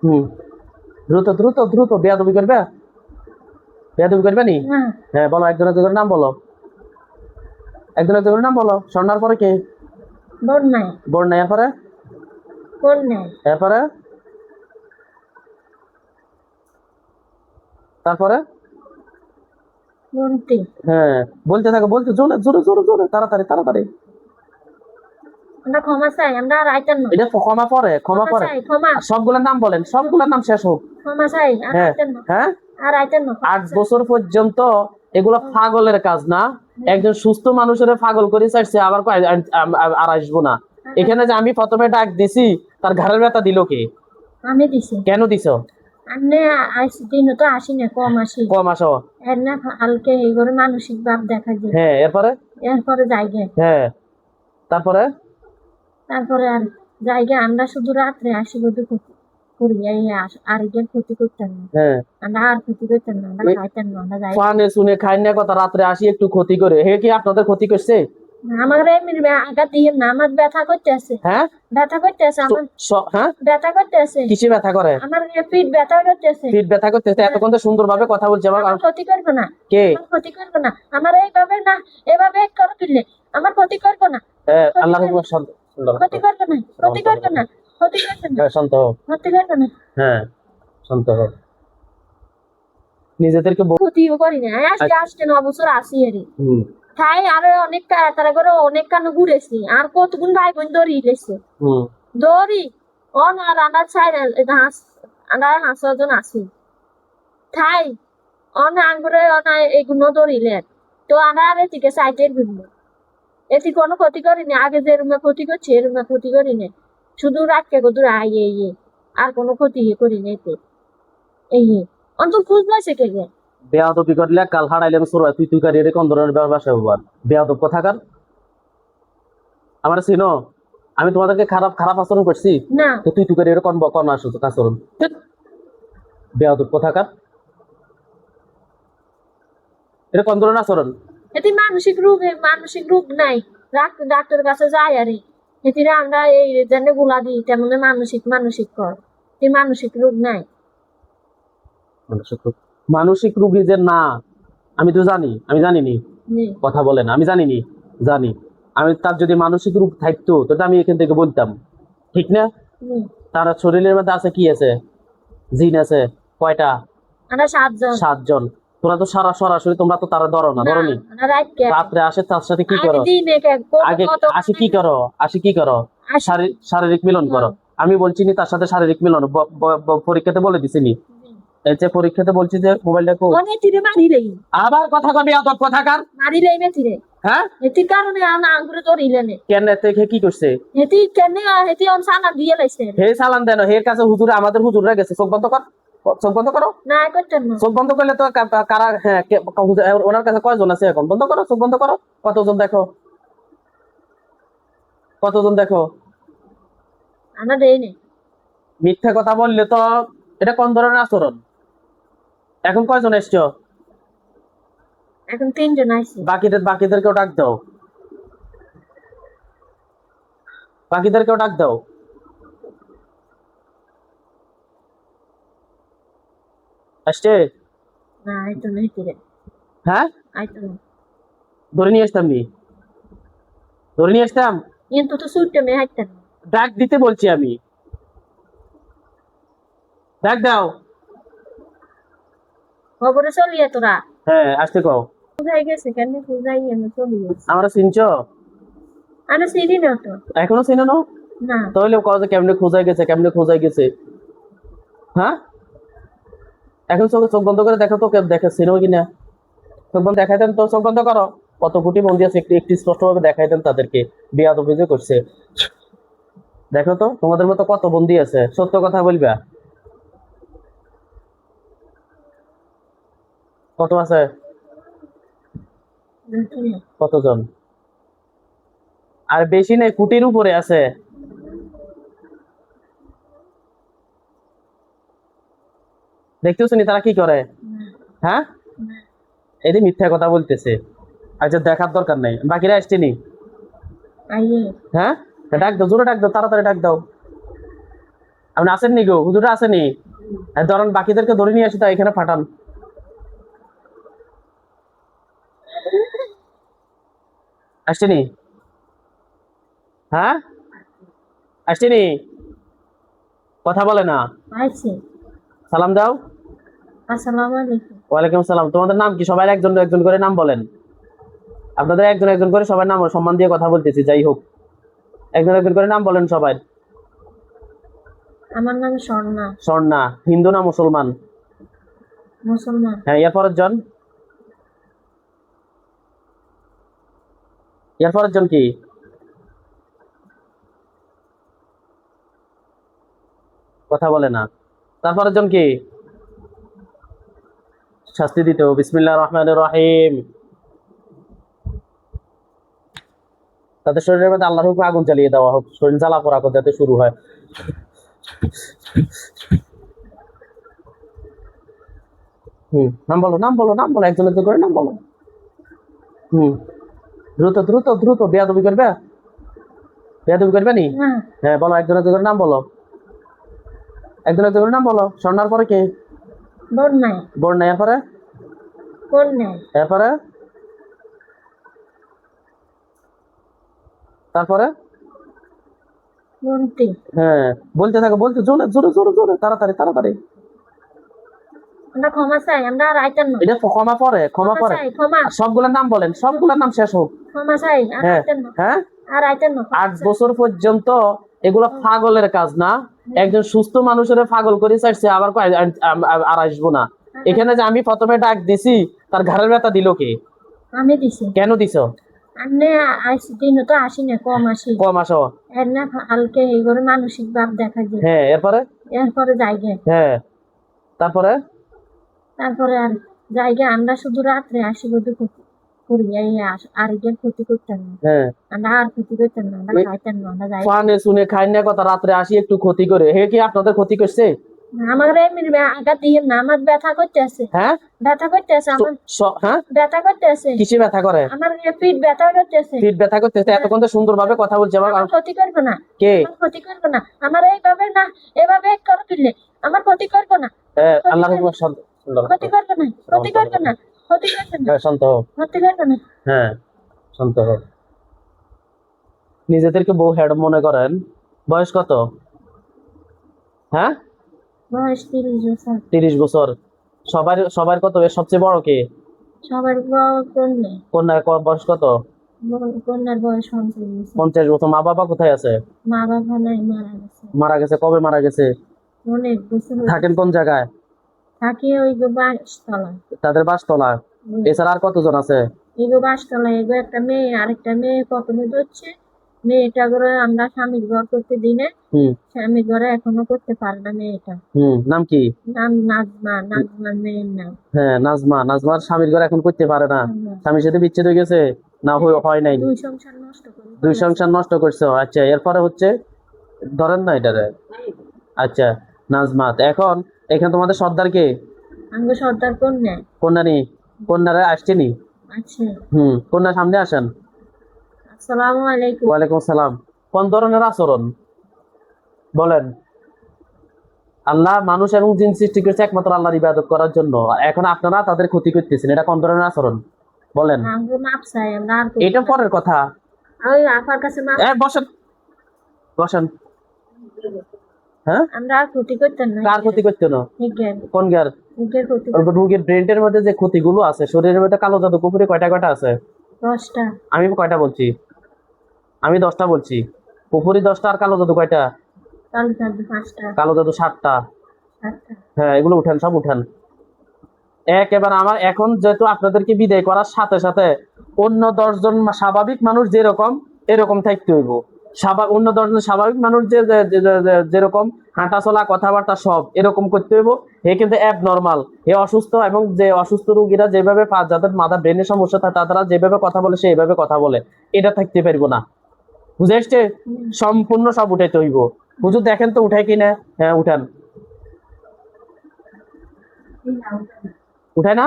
হুম, দ্রুত দ্রুত দ্রুত বেয়াদবি করবে, বেয়াদবি করবে নি? হ্যাঁ বলো, একজন একজনের নাম বলো, একজন একজনের নাম বলো। স্বর্ণার পরে কে? বন্যায় বন্যা, এরপরে? বন্যায় এরপরে? তারপরে? বন্তি হ্যাঁ, বলতে থাকো, বলতে জোরে জোরে জোরে জোরে, তাড়াতাড়ি তাড়াতাড়ি। আমরা ক্ষমা চাই, আমরা আর আইতেন না। এটা ক্ষমা পরে, ক্ষমা ক্ষমা পরে। চাই, ক্ষমা আর সবগুলোর নাম বলেন, সবগুলোর নাম শেষ হোক। ক্ষমা চাই, আর হ্যাঁ আইতেন না, হ্যাঁ, আর আইতেন না। 8 বছর পর্যন্ত এগুলো পাগলের কাজ না। একজন সুস্থ মানুষের পাগল করে চাইছে, আবার কয় আর আসবো না। এখানে যে আমি প্রথমে ডাক দিছি, তার ঘাড়ের ব্যথা দিল কে? আমি দিছি। কেন দিছ? আপনি আইসি দিন তো আসি না, কম আসি। কম আসো। এর না হালকে এই করে মানসিক ভাব দেখা যায়। হ্যাঁ, এরপরে? এরপরে জায়গা, হ্যাঁ, তারপরে? তারপরে আর জায়গা আমরা শুধু রাত্রে আসি বধু ক্ষতি করি, এই আর এদের ক্ষতি করতেন না। হ্যাঁ, আমরা আর ক্ষতি করতেন না, আমরা খাইতেন না, আমরা যাই। ফানে শুনে খাই না কথা, রাত্রে আসি একটু ক্ষতি করে, হে কি আপনাদের ক্ষতি করছে? আমার এমনি আঘাত দিয়ে না, আমার ব্যথা করতে আছে। হ্যাঁ, ব্যথা করতে আছে আমার, হ্যাঁ, ব্যথা করতে আছে। কিসে ব্যথা করে? আমার পিঠ ব্যথা করতে আছে। পিঠ ব্যথা করতেছে, এতক্ষণ তো সুন্দর ভাবে কথা বলছে, আবার আমার ক্ষতি করবো না, কে? আমার ক্ষতি করবো না, আমার এইভাবে না, এভাবে করে তুললে আমার ক্ষতি করবো না। আল্লাহ শান্ত, ক্ষতি করবো না, ক্ষতি করবো না, ক্ষতি করবো না, শান্ত হও। ক্ষতি করবো না। হ্যাঁ, শান্ত হও। নিজেদেরকে ক্ষতিও করি না, আজকে আজকে 9 বছর আসি এর তাই আরো অনেক তারা করে অনেক কানে ঘুরেছি, আর কতগুণ ভাই বোন দড়ি লেছে দড়ি অন আর আন্ডার সাইড আন্ডার হাসজন আছি তাই অন আঙ্গুরে অন এগুলো দড়িলেন তো আন্ডার এদিকে সাইডের ঘুরলো, এটি কোনো ক্ষতি করিনি। আগে যে রুমে ক্ষতি করছে এ রুমে ক্ষতি করিনি, শুধু রাখকে গদুর আইয়ে ইয়ে, আর কোনো ক্ষতি করিনি এতে। এই অন্তর খুঁজ পাইছে কে গে বেয়াদবি করলে কাল হারাইলে আমি সরবা, তুই তুই কারি রে কোন ধরনের বাসায় হবার বেয়াদব কোথাকার? আমার চিনো? আমি তোমাদেরকে খারাপ খারাপ আচরণ করছি না, তো তুই তুই কারি রে কোন কোন আচরণ? বেয়াদব কোথাকার, এটা কোন ধরনের আচরণ? এটি মানসিক রোগ নাই, ডাক্তারের কাছে যাই আরে এটিরা আমরা এই জন্য গুলা দিই তেমন মানসিক মানসিক কর, এই মানসিক রোগ নাই। মানসিক রোগী যে না, আমি তো জানি, আমি জানিনি, কথা বলে না, আমি জানিনি, জানি। আমি তার যদি মানসিক রোগ থাকতো তো আমি এখান থেকে বলতাম, ঠিক না? তার শরীরের মধ্যে আছে কি আছে? জিন আছে কয়টা? আমরা 7 জন। 7 জন। তোরা তো সরাসরি তোমরা তো তারা ধরো না, ধরনি? রাত্রে আসে, তার সাথে কি করো? আগে আসি কি করো, আসি কি করো? শারীরিক মিলন করো। আমি বলছি নি তার সাথে শারীরিক মিলন, পরীক্ষাতে বলে দিছি নি, এই যে পরীক্ষাতে বলছি যে মোবাইলটা কো আবার কথা কবি অত কথাকার মারিলেই মেতিরে। হ্যাঁ, এটির কারণে আমরা আঙ্গুরে ধরিলেন। কেন থেকে কি করছে? এটি কেন এটি অন সানা দিয়ে লাইছে। হে সালাম দেন, হের কাছে হুজুরে, আমাদের হুজুররা গেছে, চোখ বন্ধ কর, চোখ বন্ধ করো। না করতেন না, চোখ বন্ধ করলে তো কারা, হ্যাঁ ওনার কাছে কয়জন আছে এখন? বন্ধ করো, চোখ বন্ধ করো। কতজন দেখো, কতজন দেখো? আমরা দেইনি। মিথ্যা কথা বললে তো এটা কোন ধরনের আচরণ? এখন কয়জন এসছো? এখন 3 জন আইছি। বাকিদেরকেও ডাক দাও, বাকিদেরকেও ডাক দাও। আসছে? না আইতো না হেতিরে। হ্যাঁ, আইতো না। ধরে নিয়ে আসতাম নি, ধরে নিয়ে আসতাম। কিন্তু তো সুটে মে হাইতেন। ডাক দিতে বলছি আমি, ডাক দাও। খবরে চলিয়ে তোরা। হ্যাঁ, আসতে কও। কোথায় গেছে কেন কোথায় এনে চলিয়ে? আমরা চিনছো? আমি চিনি না তো। এখনো চিনো না? না। তাহলে কও যে কেমনে খোঁজাই গেছে, কেমনে খোঁজাই গেছে। হ্যাঁ, এখন চোখ বন্ধ করে দেখো তো, দেখে চিনো কিনা। চোখ বন্ধ দেখাই দেন তো, চোখ বন্ধ করো। কত কোটি বন্দি আছে, একটু স্পষ্ট ভাবে দেখাই দেন তাদেরকে, বেয়াদবি যে করছে। দেখো তো তোমাদের মতো কত বন্দি আছে, সত্য কথা বলবা। কত আছে? কতজন? আর বেশি নেই, কোটির উপরে আছে। দেখতেছো নি তারা কি করে? হ্যাঁ, এই যে মিথ্যা কথা বলতেছে, আচ্ছা দেখার দরকার নেই। বাকিরা আসছে নি? হ্যাঁ, ডাক দাও, জোরে ডাক দাও, তাড়াতাড়ি ডাক দাও। আপনি আসেননি গো, হুজুরা আসেনি? ধরেন বাকিদেরকে ধরে নিয়ে আসি, তা এখানে পাঠান। আসছেনি? হ্যাঁ আসছেনি? কথা বলে না, আইছে। সালাম দাও। আসসালামু আলাইকুম। ওয়ালাইকুম সালাম। তোমাদের নাম কি? সবাই একজন একজন করে নাম বলেন। আপনাদের একজন একজন করে সবার নাম সম্মান দিয়ে কথা বলতেছি, যাই হোক একজন একজন করে নাম বলেন সবাই। আমার নাম স্বর্ণা। স্বর্ণা। হিন্দু না মুসলমান? মুসলমান। হ্যাঁ, এরপরের জন, এরপরের জন কি? কথা বলে না। তারপরের জন কি? শাস্তি দিতে হবে। বিসমিল্লাহির রহমানির রহিম। তাদের শরীরের মধ্যে আল্লাহর হুকুমে আগুন জ্বালিয়ে দেওয়া হোক, শরীর জ্বালা পোড়া যাতে শুরু হয়। নাম বলো, নাম বলো, নাম বলো, একজন একজন করে নাম বলো। দ্রুত দ্রুত দ্রুত। বেয়াদবি করবে? বেয়াদবি করবে নি? হ্যাঁ বলো, একজন একজন করে নাম বলো, একজন একজন করে নাম বলো। স্বর্ণার পরে কে? বন্যায়। বন্যা। এরপরে? বন্যায়। এরপরে? তারপরে? বন্তি। হ্যাঁ, বলতে থাকো, বলতে জোরে জোরে জোরে জোরে, তাড়াতাড়ি তাড়াতাড়ি। আমরা ক্ষমা চাই, আমরা আর আইতেন না। এটা ক্ষমা পরে, ক্ষমা পরে। ক্ষমা। সবগুলোর নাম বলেন, সবগুলোর নাম শেষ হোক। ক্ষমা চাই, আর হ্যাঁ আইতেন না। হ্যাঁ। আর আইতেন না। 8 বছর পর্যন্ত এগুলো পাগলের কাজ না। একজন সুস্থ মানুষের পাগল করে চাইছে, আবার আর আসবো না এখানে। যে আমি প্রথমে ডাক দিছি, তার ঘাড়ের ব্যথা দিল কে? আমি দিছি। কেন দিছো? আপনি আইসি দিন তো আসি না, কম আসি। কম আসো। এর না হালকে এই করে মানসিক ভাব দেখা যায়। হ্যাঁ, এরপরে? এরপরে জায়গা। হ্যাঁ, তারপরে? তারপরে আর জায়গা আমরা শুধু রাত্রে আসি বধু করি, এই আর এদের ক্ষতি করতেন না। হ্যাঁ, আমরা আর ক্ষতি করতেন না, আমরা খাইতেন না, আমরা যাই। ফানে শুনে খাই না কথা, রাত্রে আসি একটু ক্ষতি করে। হে কি আপনাদের ক্ষতি করছে? আমার এমনি আঘাত দিয়ে না, আমার ব্যথা করতে আছে। হ্যাঁ, ব্যথা করতে আছে আমার। হ্যাঁ, ব্যথা করতে আছে। কিসে ব্যথা করে? আমার পিঠ ব্যথা করতে আছে। পিঠ ব্যথা করতেছে? এতক্ষণ তো সুন্দর ভাবে কথা বলছে। আবার আমার ক্ষতি করবে না। কে? আমার ক্ষতি করবে না। আমার এইভাবে না, এভাবে করে তুললে আমার ক্ষতি করবে না। আল্লাহর হুকুমে সুন্দর। ক্ষতি করবে না, ক্ষতি করবে না, ক্ষতি করবে না। শান্ত হও। ক্ষতি করবে না। হ্যাঁ, শান্ত হও। নিজেদেরকে বউ হেড মনে করেন। বয়স কত? হ্যাঁ, বয়স 30 বছর। 30 বছর। সবার সবার কত? এর সবচেয়ে বড় কে? সবার বড় কন্যা। কন্যার বয়স কত? কন্যার বয়স 50 বছর। 50 বছর। মা বাবা কোথায় আছে? মা বাবা নাই, মারা গেছে। মারা গেছে? কবে মারা গেছে? অনেক বছর হয়েছে। থাকেন কোন জায়গায়? থাকি ওই বাসতলা। তাদের বাসতলা। এছাড়া আর কতজন আছে? এগো বাসতলা, এগো একটা মেয়ে, আরেকটা মেয়ে প্রথমে ধরছে। মেয়েটা করে আমরা স্বামীর ঘর করতে দিনে, স্বামীর ঘরে এখনো করতে পারে না মেয়েটা। নাম কি? নাম নাজমা। নাজমা মেয়ের নাম। হ্যাঁ, নাজমা। নাজমার স্বামীর ঘরে এখন করতে পারে না। স্বামীর সাথে বিচ্ছেদ হয়ে গেছে না? হয় নাই? 2 সংসার নষ্ট করে। 2 সংসার নষ্ট করছো। আচ্ছা, এরপরে হচ্ছে ধরেন না এটারে। আচ্ছা, নাজমা। এখন এখানে তোমাদের সর্দার কে? আঙ্গ সর্দার কন্যা। কন্যা নি? কন্যারে আসছে নি? আছে। কন্যা সামনে আসেন। আসসালামু আলাইকুম। ওয়ালাইকুম সালাম। কোন ধরনের আচরণ বলেন? আল্লাহ মানুষ এবং জিন সৃষ্টি করেছে একমাত্র আল্লাহর ইবাদত করার জন্য। এখন আপনারা তাদের ক্ষতি করতেছেন, এটা কোন ধরনের আচরণ বলেন? আঙ্গ মাপ চাই, আমরা আর এটা পরের কথা। ওই আপার কাছে মাপ। বসেন বসেন। হ্যাঁ, আমরা আর ক্ষতি করতেন না। কার ক্ষতি করতে না? কোন গার? নিজের ক্ষতি। রোগীর ব্রেনের মধ্যে যে ক্ষতিগুলো আছে, শরীরের মধ্যে কালো জাদু কুকুরে কয়টা কয়টা আছে? 10টা। আমি কয়টা বলছি? আমি 10টা বলছি। পুকুরি 10টা, আর কালো জাদু কয়টা? কালো জাদু 5টা। কালো জাদু 7টা। হ্যাঁ, এগুলো উঠান, সব উঠান। একেবারে আমার এখন যেহেতু আপনাদেরকে বিদায় করার সাথে সাথে অন্য 10 জন স্বাভাবিক মানুষ যেরকম এরকম থাকতে হইব। অন্য 10 জন স্বাভাবিক মানুষ যেরকম হাঁটা চলা কথাবার্তা সব এরকম করতে হইব। হে কিন্তু অ্যাব নর্মাল, হে অসুস্থ, এবং যে অসুস্থ রোগীরা যেভাবে যাদের মাথা ব্রেনের সমস্যা থাকে তারা যেভাবে কথা বলে সে এইভাবে কথা বলে, এটা থাকতে পারবো না। বুঝে আসছে? সম্পূর্ণ সব উঠাইতে হইব। হুজুর দেখেন তো উঠাই কিনা। হ্যাঁ, উঠান। উঠায় না?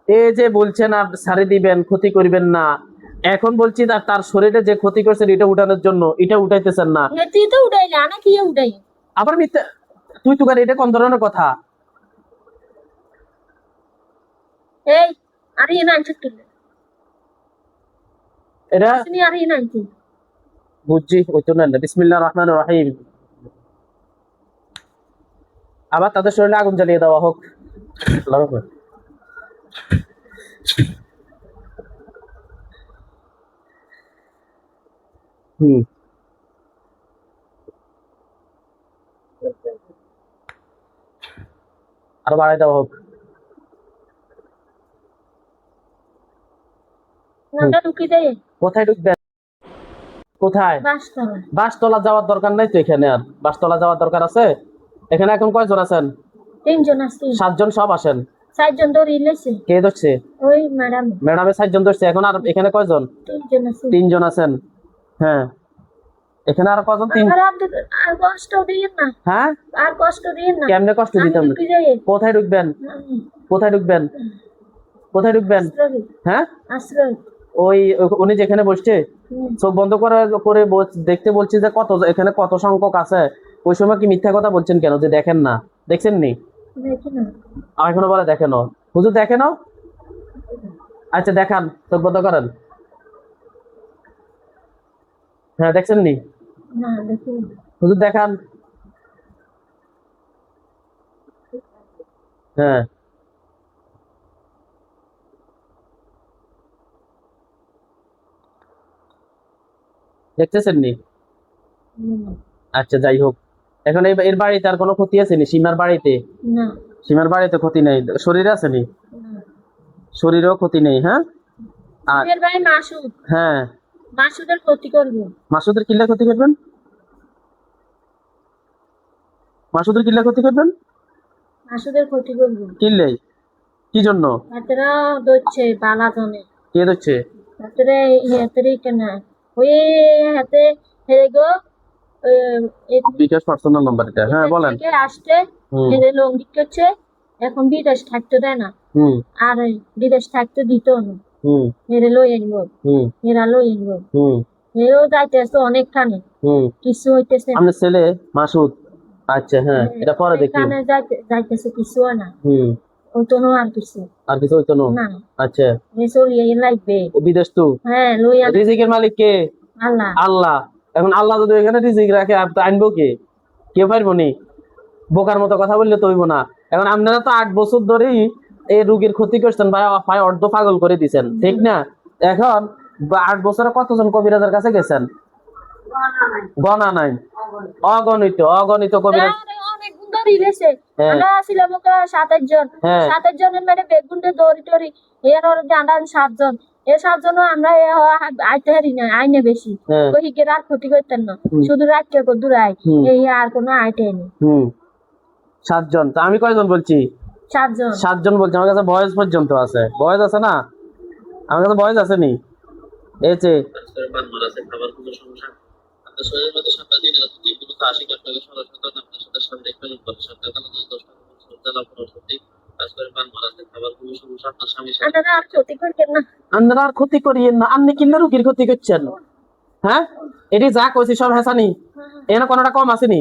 এই যে বলছেন ছাড়ি দিবেন, ক্ষতি করবেন না, এখন বলছি তার শরীরে যে ক্ষতি করছেন এটা উঠানোর জন্য, এটা উঠাইতেছেন না। তুই তো উঠাইলে না, কি উঠাই আবার মিথ্যা তুই তুকার, এটা কোন ধরনের কথা? এই আর ইয়ে নাম ঠিক এটা তুমি আর ইয়ে নাম কি বুঝছি, ওই তো না। বিসমিল্লাহির রহমানির রহিম। আবার তাদের শরীরে আগুন জ্বালিয়ে দেওয়া হোক। আল্লাহর হুকুম। হুম, আরো বাড়াই দেওয়া হোক। নামটা ঢুকি দেয় কোথায় ঢুকবেন? কোথায়? বাসতলা। বাসতলা যাওয়ার দরকার নাই তো এখানে, আর বাসতলা যাওয়ার দরকার আছে? এখানে এখন কয়জন আছেন? 3 জন আছে। 7 জন, সব আসেন। 4 জন ধরে ইলেছে। কে ধরছে? ওই ম্যাডাম। ম্যাডামে 7 জন ধরছে। এখন আর এখানে কয়জন? 3 জন আছে। 3 জন আছেন। হ্যাঁ, এখানে আর কজন? 3। আর কষ্ট দিয়েন না। হ্যাঁ, আর কষ্ট দিয়েন না। কেমনে কষ্ট দিতাম না? কোথায় ঢুকবেন? কোথায় ঢুকবেন? কোথায় ঢুকবেন? হ্যাঁ, আশ্রয়। ওই উনি যেখানে বসছে, চোখ বন্ধ করে দেখতে বলছি যে কত এখানে কত সংখ্যক আছে। ওই সময় কি মিথ্যা কথা বলছেন কেন যে দেখেন না? দেখছেন নি? দেখি না। আর এখনো বলে দেখেন। হুজুর দেখেন। আচ্ছা দেখান, চোখ বন্ধ করেন। হ্যাঁ, দেখছেন নি? না দেখি না। হুজুর দেখান। হ্যাঁ, দেখতেছেন নি? আচ্ছা যাই হোক, এখন এর বাড়িতে আর কোনো ক্ষতি আছে নি? সীমার বাড়িতে? না। সীমার বাড়িতে ক্ষতি নেই, শরীরে আছে নি? শরীরেও ক্ষতি নেই। হ্যাঁ, আর এর ভাই মাসুদ। হ্যাঁ, মাসুদের ক্ষতি করবো। মাসুদের কিল্লা ক্ষতি করবেন? মাসুদের কিল্লা ক্ষতি করবেন? মাসুদের ক্ষতি করবো। কিল্লে কি জন্য? হাতেরা দচ্ছে বালা জনে। কে দিচ্ছে? হাতেরে হাতেরে কেন ওই হাতে হেরে গো বিকাশ পার্সোনাল নাম্বার এটা। হ্যাঁ বলেন। থেকে আসতে হেরে লঙ্গি করছে, এখন বিদেশ থাকতে দেয় না। আর বিদেশ থাকতে দিত না। হেরে লই আনবো। হেরা লই আনবো। হেরেও যাইতেছে অনেকখানে। কিছু হইতেছে। আপনার ছেলে মাসুদ? আচ্ছা হ্যাঁ, এটা পরে দেখি। যাইতেছে কিছু না। হইতো না আর কিছু। আর কিছু হইতো না? আচ্ছা, চলিয়ে লাগবে। ও বিদেশ তো? হ্যাঁ লই আন। রিজিকের মালিক কে? আল্লাহ। আল্লাহ। এখন আল্লাহ যদি এখানে রিজিক রাখে, আনবো কে? কে পারবো নি? বোকার মতো কথা বললে তো হইব না। এখন আপনারা তো 8 বছর ধরেই এই রোগীর ক্ষতি করছেন ভাই, ভাই অর্ধ পাগল করে দিচ্ছেন, ঠিক না? এখন 8 বছরে কতজন কবিরাজের কাছে গেছেন? গণা নাই, অগণিত অগণিত কবিরাজ। অনেক গুন্ডারি রেছে। আমরা ছিলাম 7-8 জন। 7-8 জনের মেরে বেগুন্ডে দড়ি টড়ি এর ওর জানান 7 জন। এই 7 জন আমরা আইতে হারি না, আইনে বেশি। ওই হিগের আর ক্ষতি করতেন না, শুধু রাখতে দূরাই এই আর কোনো আইতে নেই। 7 জন। তা আমি কয়জন বলছি? 7 জন। 7 জন বলছি। আমার কাছে বয়স পর্যন্ত আছে। বয়স আছে না? আমার কাছে বয়স আছে নি? এই যে খাবার কোনো সমস্যা আপনার শরীরের মধ্যে 7টা দিন আছে, কিন্তু 80 আপনাকে সরাসরি আপনার সাথে সাথে দেখবেন করে 7টা কারণে 10টা সপ্তাহ লাভ করা সত্যি কাজ করে পান মারাতে খাবার কোনো সমস্যা আপনার স্বামী আপনারা আর ক্ষতি করবেন না। আপনারা আর ক্ষতি করিয়েন না। আপনি কিল্লা রুগীর ক্ষতি করছেন। হ্যাঁ, এটি যা কইছি সব হেসানি। এখানে কোনোটা কম আসেনি,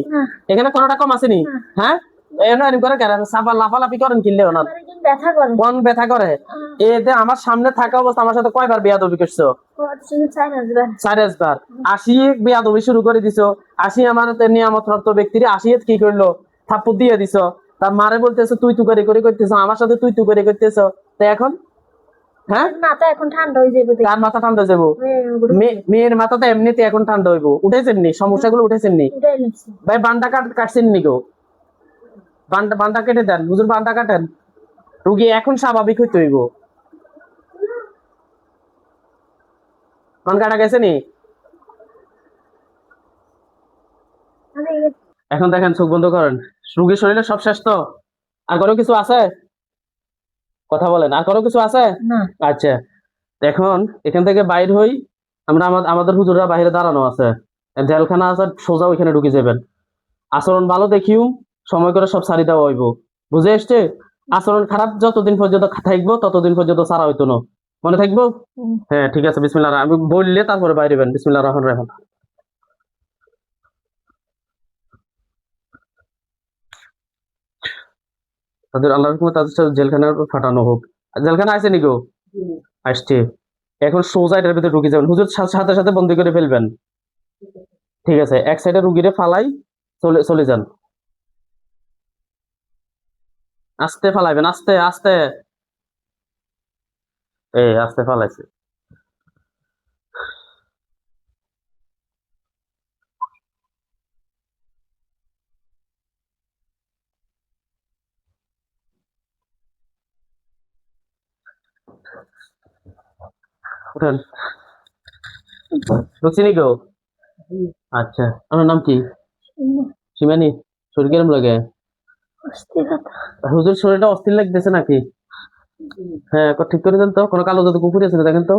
এখানে কোনোটা কম আসেনি। হ্যাঁ, এরকম করে কেন সাফা লাফালাফি করেন কিনলে ওনার কোন ব্যথা করে? এতে আমার সামনে থাকা অবস্থা আমার সাথে কয়বার বেয়াদবি করছো? 4 বার। 80 বেয়াদবি শুরু করে দিছো। 80 আমার নিয়ামত প্রাপ্ত ব্যক্তির 80 কি করলো? থাপ্পড় দিয়ে দিছো। তার মারে বলতেছো তুই তুকারি করে করতেছো, আমার সাথে তুই তুকারি করতেছো। তো এখন হ্যাঁ, মাথা এখন ঠান্ডা হয়ে যাবে। কার মাথা ঠান্ডা হয়ে যাবো? মেয়ের মাথা তো এমনিতে এখন ঠান্ডা হইব। উঠেছেন নি? সমস্যাগুলো উঠেছেন নি? ভাই বান্ডা কাটছেন নি গো? বান্ডা কেটে দেন হুজুর, বান্ডা কাটেন। রুগী এখন স্বাভাবিক হইতে হইব। বান কাটা গেছে নি? এখন দেখেন, চোখ বন্ধ করেন। রুগীর শরীরে সব শেষ তো? আর কারো কিছু আছে? কথা বলেন, আর কারো কিছু আছে? আচ্ছা, এখন এখান থেকে বাইর হই আমরা। আমাদের হুজুররা বাইরে দাঁড়ানো আছে, জেলখানা আছে, সোজা ওইখানে ঢুকে যাবেন। আচরণ ভালো দেখিও সময় করে সব সারি দেওয়া হইব। বুঝে এসছে? আচরণ খারাপ যতদিন পর্যন্ত থাকবো ততদিন পর্যন্ত সারা হইতো না। মনে থাকবো? হুম। হ্যাঁ ঠিক আছে, বিসমিল্লাহ। আমি বললে তারপরে বাইরে বেন। বিসমিল্লাহির রহমানির রহিম। তাদের আল্লাহর হুকুমে তাদের সাথে জেলখানায় পাঠানো হোক। জেলখানা আছে নি গো? আসছে। এখন সোজা এটার ভিতরে ঢুকে যাবেন, হুজুর সাথে সাথে বন্দি করে ফেলবেন। ঠিক আছে, এক সাইডে রুগীরে ফালাই চলে চলে যান। আস্তে ফালাইবেন, আস্তে আস্তে। এই আস্তে ফালাইছে। উঠেন। ঢুকছি নি গো? আচ্ছা, আপনার নাম কি? সীমানি। শরীর কেমন লাগে? হুজুর শরীরটা অস্থির লাগতেছে নাকি? হ্যাঁ, ঠিক করে দেন তো, কোনো কালো জাদু কুকুর আছে না, দেখেন তো।